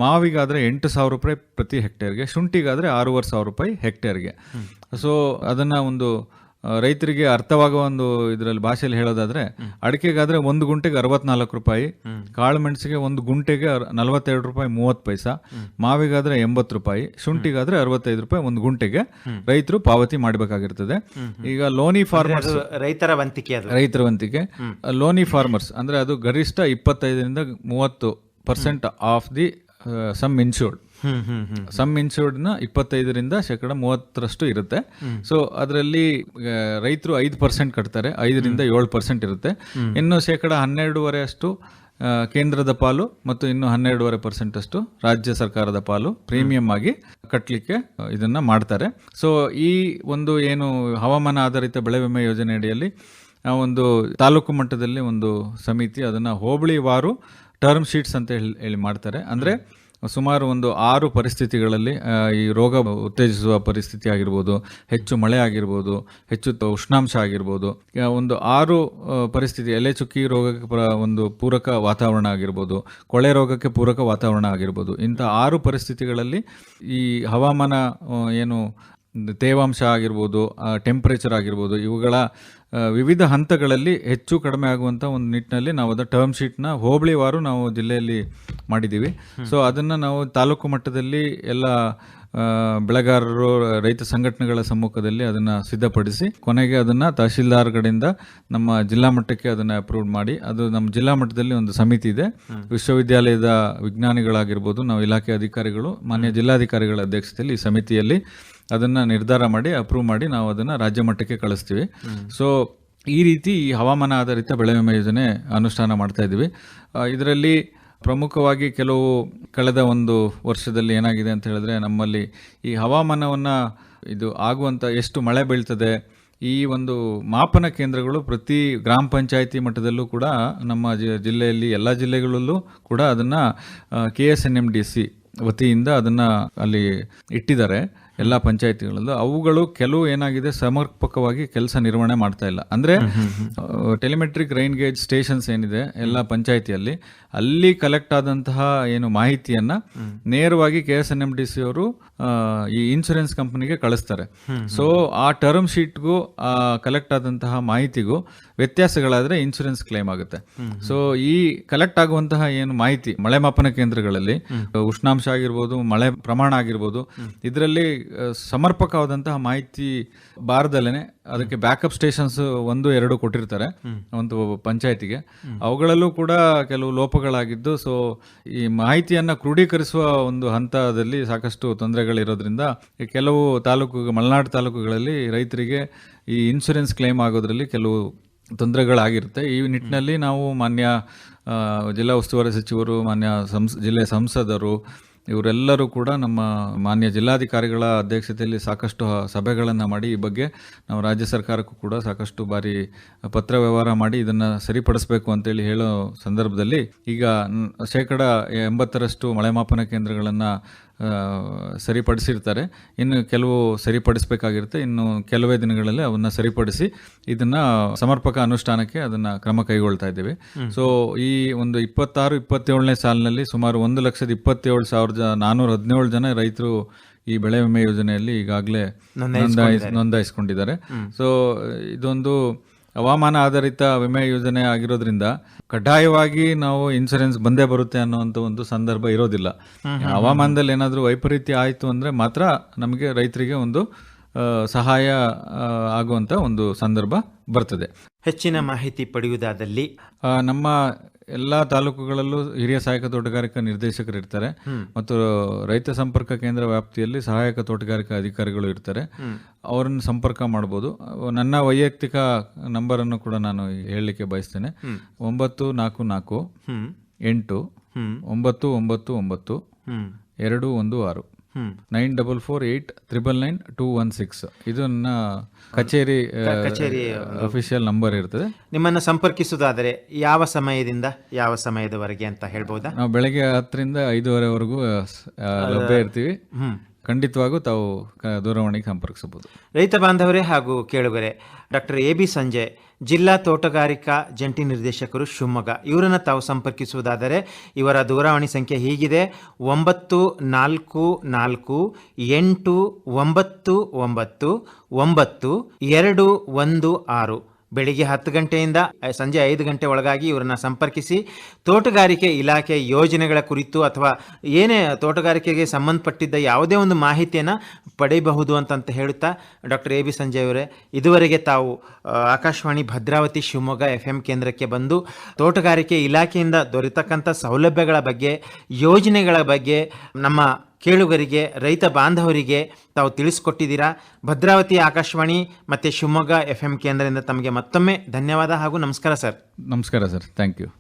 ಮಾವಿಗಾದರೆ 8,000 ರೂಪಾಯಿ ಪ್ರತಿ ಹೆಕ್ಟೇರ್ಗೆ. ಶುಂಠಿಗಾದರೆ 6,500 ರೂಪಾಯಿ ಹೆಕ್ಟೇರ್ಗೆ. ಸೊ ಅದನ್ನು ಒಂದು ರೈತರಿಗೆ ಅರ್ಥವಾಗುವ ಒಂದು ಇದರಲ್ಲಿ ಭಾಷೆಯಲ್ಲಿ ಹೇಳೋದಾದ್ರೆ, ಅಡಿಕೆಗಾದ್ರೆ 1 ಗುಂಟೆಗೆ 64 ರೂಪಾಯಿ, ಕಾಳುಮೆಣಸಿಗೆ 1 ಗುಂಟೆಗೆ 42 ರೂಪಾಯಿ 30 ಪೈಸಾ, ಮಾವಿಗಾದ್ರೆ 80 ರೂಪಾಯಿ, ಶುಂಠಿಗಾದ್ರೆ 65 ರೂಪಾಯಿ 1 ಗುಂಟೆಗೆ ರೈತರು ಪಾವತಿ ಮಾಡಬೇಕಾಗಿರ್ತದೆ. ಈಗ ಲೋನಿ ಫಾರ್ಮರ್ಸ್, ರೈತರ ವಂತಿಕೆ ಲೋನಿ ಫಾರ್ಮರ್ಸ್ ಅಂದ್ರೆ ಅದು ಗರಿಷ್ಠ 25ರಿಂದ 30% of the sum insured. Sum ಇನ್ಶೂರ್ಡ್ನ 25ರಿಂದ 30% ಇರುತ್ತೆ. ಸೊ ಅದರಲ್ಲಿ ರೈತರು 5% ಕಟ್ತಾರೆ, 5ರಿಂದ 7% ಇರುತ್ತೆ. ಇನ್ನು 12.5% ಅಷ್ಟು ಕೇಂದ್ರದ ಪಾಲು ಮತ್ತು ಇನ್ನು 12.5% ಅಷ್ಟು ರಾಜ್ಯ ಸರ್ಕಾರದ ಪಾಲು ಪ್ರೀಮಿಯಂ ಆಗಿ ಕಟ್ಟಲಿಕ್ಕೆ ಇದನ್ನ ಮಾಡ್ತಾರೆ. ಸೊ ಈ ಒಂದು ಏನು ಹವಾಮಾನ ಆಧಾರಿತ ಬೆಳೆ ವಿಮೆ ಯೋಜನೆ ಅಡಿಯಲ್ಲಿ ಒಂದು ತಾಲೂಕು ಮಟ್ಟದಲ್ಲಿ ಒಂದು ಸಮಿತಿ ಅದನ್ನ ಹೋಬಳಿವಾರು ಟರ್ಮ್ ಶೀಟ್ಸ್ ಅಂತ ಹೇಳಿ ಮಾಡ್ತಾರೆ. ಅಂದ್ರೆ ಸುಮಾರು ಒಂದು 6 ಪರಿಸ್ಥಿತಿಗಳಲ್ಲಿ ಈ ರೋಗ ಉತ್ತೇಜಿಸುವ ಪರಿಸ್ಥಿತಿ ಆಗಿರ್ಬೋದು, ಹೆಚ್ಚು ಮಳೆ ಆಗಿರ್ಬೋದು, ಹೆಚ್ಚು ಉಷ್ಣಾಂಶ ಆಗಿರ್ಬೋದು, ಒಂದು 6 ಪರಿಸ್ಥಿತಿ, ಎಲೆ ಚುಕ್ಕಿ ರೋಗಕ್ಕೆ ಒಂದು ಪೂರಕ ವಾತಾವರಣ ಆಗಿರ್ಬೋದು, ಕೊಳೆ ರೋಗಕ್ಕೆ ಪೂರಕ ವಾತಾವರಣ ಆಗಿರ್ಬೋದು, ಇಂಥ 6 ಪರಿಸ್ಥಿತಿಗಳಲ್ಲಿ ಈ ಹವಾಮಾನ ಏನು ತೇವಾಂಶ ಆಗಿರ್ಬೋದು, ಟೆಂಪರೇಚರ್ ಆಗಿರ್ಬೋದು, ಇವುಗಳ ವಿವಿಧ ಹಂತಗಳಲ್ಲಿ ಹೆಚ್ಚು ಕಡಿಮೆ ಆಗುವಂಥ ಒಂದು ನಿಟ್ಟಿನಲ್ಲಿ ನಾವು ಅದರ ಟರ್ಮ್ ಶೀಟ್ನ ಹೋಬಳಿವಾರು ನಾವು ಜಿಲ್ಲೆಯಲ್ಲಿ ಮಾಡಿದ್ದೀವಿ. ಸೊ ಅದನ್ನು ನಾವು ತಾಲೂಕು ಮಟ್ಟದಲ್ಲಿ ಎಲ್ಲ ಬೆಳೆಗಾರರು, ರೈತ ಸಂಘಟನೆಗಳ ಸಮ್ಮುಖದಲ್ಲಿ ಅದನ್ನು ಸಿದ್ಧಪಡಿಸಿ ಕೊನೆಗೆ ಅದನ್ನು ತಹಶೀಲ್ದಾರ್ ಕಡೆಯಿಂದ ನಮ್ಮ ಜಿಲ್ಲಾ ಮಟ್ಟಕ್ಕೆ ಅದನ್ನು ಅಪ್ರೂವ್ ಮಾಡಿ, ಅದು ನಮ್ಮ ಜಿಲ್ಲಾ ಮಟ್ಟದಲ್ಲಿ ಒಂದು ಸಮಿತಿ ಇದೆ. ವಿಶ್ವವಿದ್ಯಾಲಯದ ವಿಜ್ಞಾನಿಗಳಾಗಿರ್ಬೋದು, ನಾವು ಇಲಾಖೆ ಅಧಿಕಾರಿಗಳು, ಮಾನ್ಯ ಜಿಲ್ಲಾಧಿಕಾರಿಗಳ ಅಧ್ಯಕ್ಷತೆಯಲ್ಲಿ ಈ ಸಮಿತಿಯಲ್ಲಿ ಅದನ್ನು ನಿರ್ಧಾರ ಮಾಡಿ ಅಪ್ರೂವ್ ಮಾಡಿ ನಾವು ಅದನ್ನು ರಾಜ್ಯ ಮಟ್ಟಕ್ಕೆ ಕಳಿಸ್ತೀವಿ. ಸೊ ಈ ರೀತಿ ಈ ಹವಾಮಾನ ಆಧಾರಿತ ಬೆಳೆ ವಿಮೆ ಯೋಜನೆ ಅನುಷ್ಠಾನ ಮಾಡ್ತಾ ಇದ್ದೀವಿ. ಇದರಲ್ಲಿ ಪ್ರಮುಖವಾಗಿ ಕೆಲವು ಕಳೆದ ಒಂದು ವರ್ಷದಲ್ಲಿ ಏನಾಗಿದೆ ಅಂತ ಹೇಳಿದ್ರೆ, ನಮ್ಮಲ್ಲಿ ಈ ಹವಾಮಾನವನ್ನು ಇದು ಆಗುವಂಥ ಎಷ್ಟು ಮಳೆ ಬೀಳ್ತದೆ ಈ ಒಂದು ಮಾಪನ ಕೇಂದ್ರಗಳು ಪ್ರತಿ ಗ್ರಾಮ ಪಂಚಾಯಿತಿ ಮಟ್ಟದಲ್ಲೂ ಕೂಡ ನಮ್ಮ ಜಿಲ್ಲೆಯಲ್ಲಿ ಎಲ್ಲ ಜಿಲ್ಲೆಗಳಲ್ಲೂ ಕೂಡ ಅದನ್ನು KSNMDC ವತಿಯಿಂದ ಅದನ್ನು ಅಲ್ಲಿ ಇಟ್ಟಿದ್ದಾರೆ ಎಲ್ಲ ಪಂಚಾಯಿತಿಗಳಲ್ಲೂ. ಅವುಗಳು ಕೆಲವು ಏನಾಗಿದೆ ಸಮರ್ಪಕವಾಗಿ ಕೆಲಸ ನಿರ್ವಹಣೆ ಮಾಡ್ತಾ ಇಲ್ಲ. ಅಂದರೆ ಟೆಲಿಮೆಟ್ರಿಕ್ ರೈನ್ ಗೇಜ್ ಸ್ಟೇಷನ್ಸ್ ಏನಿದೆ ಎಲ್ಲ ಪಂಚಾಯಿತಿಯಲ್ಲಿ, ಅಲ್ಲಿ ಕಲೆಕ್ಟ್ ಆದಂತಹ ಏನು ಮಾಹಿತಿಯನ್ನು ನೇರವಾಗಿ KSNMDC ಅವರು ಈ ಇನ್ಶೂರೆನ್ಸ್ ಕಂಪನಿಗೆ ಕಳಿಸ್ತಾರೆ. ಸೊ ಆ ಟರ್ಮ್ ಶೀಟ್ಗೂ ಆ ಕಲೆಕ್ಟ್ ಆದಂತಹ ಮಾಹಿತಿಗೂ ವ್ಯತ್ಯಾಸಗಳಾದರೆ ಇನ್ಶೂರೆನ್ಸ್ ಕ್ಲೇಮ್ ಆಗುತ್ತೆ. ಸೊ ಈ ಕಲೆಕ್ಟ್ ಆಗುವಂತಹ ಏನು ಮಾಹಿತಿ ಮಳೆ ಮಾಪನ ಕೇಂದ್ರಗಳಲ್ಲಿ ಉಷ್ಣಾಂಶ ಆಗಿರ್ಬೋದು, ಮಳೆ ಪ್ರಮಾಣ ಆಗಿರ್ಬೋದು, ಇದರಲ್ಲಿ ಸಮರ್ಪಕವಾದಂತಹ ಮಾಹಿತಿ ಬಾರದಲ್ಲೇ ಅದಕ್ಕೆ ಬ್ಯಾಕಪ್ ಸ್ಟೇಷನ್ಸ್ 1-2 ಕೊಟ್ಟಿರ್ತಾರೆ ಒಂದು ಪಂಚಾಯತಿಗೆ. ಅವುಗಳಲ್ಲೂ ಕೂಡ ಕೆಲವು ಲೋಪಗಳಾಗಿದ್ದು, ಸೊ ಈ ಮಾಹಿತಿಯನ್ನು ಕ್ರೋಢೀಕರಿಸುವ ಒಂದು ಹಂತದಲ್ಲಿ ಸಾಕಷ್ಟು ತೊಂದರೆಗಳಿರೋದ್ರಿಂದ ಕೆಲವು ಮಲೆನಾಡು ತಾಲೂಕುಗಳಲ್ಲಿ ರೈತರಿಗೆ ಈ ಇನ್ಶೂರೆನ್ಸ್ ಕ್ಲೇಮ್ ಆಗೋದ್ರಲ್ಲಿ ಕೆಲವು ತೊಂದರೆಗಳಾಗಿರುತ್ತೆ. ಈ ನಿಟ್ಟಿನಲ್ಲಿ ನಾವು ಮಾನ್ಯ ಜಿಲ್ಲಾ ಉಸ್ತುವಾರಿ ಸಚಿವರು, ಮಾನ್ಯ ಜಿಲ್ಲೆಯ ಸಂಸದರು, ಇವರೆಲ್ಲರೂ ಕೂಡ ನಮ್ಮ ಮಾನ್ಯ ಜಿಲ್ಲಾಧಿಕಾರಿಗಳ ಅಧ್ಯಕ್ಷತೆಯಲ್ಲಿ ಸಾಕಷ್ಟು ಸಭೆಗಳನ್ನು ಮಾಡಿ ಈ ಬಗ್ಗೆ ನಾವು ರಾಜ್ಯ ಸರ್ಕಾರಕ್ಕೂ ಕೂಡ ಸಾಕಷ್ಟು ಬಾರಿ ಪತ್ರ ವ್ಯವಹಾರ ಮಾಡಿ ಇದನ್ನು ಸರಿಪಡಿಸಬೇಕು ಅಂತೇಳಿ ಹೇಳೋ ಸಂದರ್ಭದಲ್ಲಿ ಈಗ 80% ಮಳೆ ಮಾಪನ ಕೇಂದ್ರಗಳನ್ನು ಸರಿಪಡಿಸಿರ್ತಾರೆ. ಇನ್ನು ಕೆಲವು ಸರಿಪಡಿಸಬೇಕಾಗಿರುತ್ತೆ. ಇನ್ನು ಕೆಲವೇ ದಿನಗಳಲ್ಲಿ ಅವನ್ನ ಸರಿಪಡಿಸಿ ಇದನ್ನ ಸಮರ್ಪಕ ಅನುಷ್ಠಾನಕ್ಕೆ ಅದನ್ನ ಕ್ರಮ ಕೈಗೊಳ್ತಾ ಇದ್ದೇವೆ. ಸೊ ಈ ಒಂದು 26-27ನೇ ಸಾಲಿನಲ್ಲಿ ಸುಮಾರು 1,27,417 ಜನ ರೈತರು ಈ ಬೆಳೆ ವಿಮೆ ಯೋಜನೆಯಲ್ಲಿ ಈಗಾಗಲೇ ನೋಂದಾಯಿಸಿಕೊಂಡಿದ್ದಾರೆ. ಸೊ ಇದೊಂದು ಹವಾಮಾನ ಆಧಾರಿತ ವಿಮೆ ಯೋಜನೆ ಆಗಿರೋದ್ರಿಂದ ಕಡ್ಡಾಯವಾಗಿ ನಾವು ಇನ್ಸೂರೆನ್ಸ್ ಬಂದೇ ಬರುತ್ತೆ ಅನ್ನೋಂಥ ಒಂದು ಸಂದರ್ಭ ಇರೋದಿಲ್ಲ. ಹವಾಮಾನದಲ್ಲಿ ಏನಾದರೂ ವೈಪರೀತ್ಯ ಆಯಿತು ಅಂದರೆ ಮಾತ್ರ ನಮಗೆ ರೈತರಿಗೆ ಒಂದು ಸಹಾಯ ಆಗುವಂಥ ಒಂದು ಸಂದರ್ಭ ಬರ್ತದೆ. ಹೆಚ್ಚಿನ ಮಾಹಿತಿ ಪಡೆಯುವುದಾದಲ್ಲಿ ನಮ್ಮ ಎಲ್ಲ ತಾಲೂಕುಗಳಲ್ಲೂ ಹಿರಿಯ ಸಹಾಯಕ ತೋಟಗಾರಿಕಾ ನಿರ್ದೇಶಕರು ಇರ್ತಾರೆ ಮತ್ತು ರೈತ ಸಂಪರ್ಕ ಕೇಂದ್ರ ವ್ಯಾಪ್ತಿಯಲ್ಲಿ ಸಹಾಯಕ ತೋಟಗಾರಿಕಾ ಅಧಿಕಾರಿಗಳು ಇರ್ತಾರೆ. ಅವರನ್ನು ಸಂಪರ್ಕ ಮಾಡ್ಬೋದು. ನನ್ನ ವೈಯಕ್ತಿಕ ನಂಬರನ್ನು ಕೂಡ ನಾನು ಹೇಳಲಿಕ್ಕೆ ಬಯಸ್ತೇನೆ. 944 8 999 216 9448999216 ಇದು ನನ್ನ ಕಚೇರಿ ಅಫಿಷಿಯಲ್ ನಂಬರ್ ಇರ್ತದೆ. ನಿಮ್ಮನ್ನು ಸಂಪರ್ಕಿಸುವುದಾದರೆ ಯಾವ ಸಮಯದಿಂದ ಯಾವ ಸಮಯದವರೆಗೆ ಅಂತ ಹೇಳ್ಬೋದಾ? ನಾವು ಬೆಳಗ್ಗೆ 10 ರಿಂದ 5:30ವರೆಗೂ ಲಭ್ಯ ಇರ್ತೀವಿ. ಖಂಡಿತವಾಗೂ ತಾವು ದೂರವಾಣಿಗೆ ಸಂಪರ್ಕಿಸಬಹುದು. ರೈತ ಬಾಂಧವರೇ ಹಾಗೂ ಕೇಳುಗರೆ, ಡಾಕ್ಟರ್ ಎ ಬಿ ಸಂಜಯ್, ಜಿಲ್ಲಾ ತೋಟಗಾರಿಕಾ ಜಂಟಿ ನಿರ್ದೇಶಕರು, ಶಿವಮೊಗ್ಗ, ಇವರನ್ನು ತಾವು ಸಂಪರ್ಕಿಸುವುದಾದರೆ ಇವರ ದೂರವಾಣಿ ಸಂಖ್ಯೆ ಹೀಗಿದೆ: 9499999216. ಬೆಳಿಗ್ಗೆ 10 ಗಂಟೆಯಿಂದ ಸಂಜೆ 5 ಗಂಟೆ ಒಳಗಾಗಿ ಇವರನ್ನು ಸಂಪರ್ಕಿಸಿ ತೋಟಗಾರಿಕೆ ಇಲಾಖೆ ಯೋಜನೆಗಳ ಕುರಿತು ಅಥವಾ ಏನೇ ತೋಟಗಾರಿಕೆಗೆ ಸಂಬಂಧಪಟ್ಟಿದ್ದ ಯಾವುದೇ ಒಂದು ಮಾಹಿತಿಯನ್ನು ಪಡೆಯಬಹುದು ಅಂತ ಹೇಳುತ್ತಾ, ಡಾಕ್ಟರ್ ಎ ಬಿ ಸಂಜಯ್ ಅವರೇ, ಇದುವರೆಗೆ ತಾವು ಆಕಾಶವಾಣಿ ಭದ್ರಾವತಿ ಶಿವಮೊಗ್ಗ FM ಕೇಂದ್ರಕ್ಕೆ ಬಂದು ತೋಟಗಾರಿಕೆ ಇಲಾಖೆಯಿಂದ ದೊರೆತಕ್ಕಂಥ ಸೌಲಭ್ಯಗಳ ಬಗ್ಗೆ, ಯೋಜನೆಗಳ ಬಗ್ಗೆ ನಮ್ಮ ಕೇಳುಗರಿಗೆ, ರೈತ ಬಾಂಧವರಿಗೆ ತಾವು ತಿಳಿಸ್ಕೊಟ್ಟಿದ್ದೀರಾ. ಭದ್ರಾವತಿ ಆಕಾಶವಾಣಿ ಮತ್ತು ಶಿವಮೊಗ್ಗ FM ಕೇಂದ್ರದಿಂದ ತಮಗೆ ಮತ್ತೊಮ್ಮೆ ಧನ್ಯವಾದ ಹಾಗೂ ನಮಸ್ಕಾರ ಸರ್. ನಮಸ್ಕಾರ ಸರ್, ಥ್ಯಾಂಕ್ ಯು.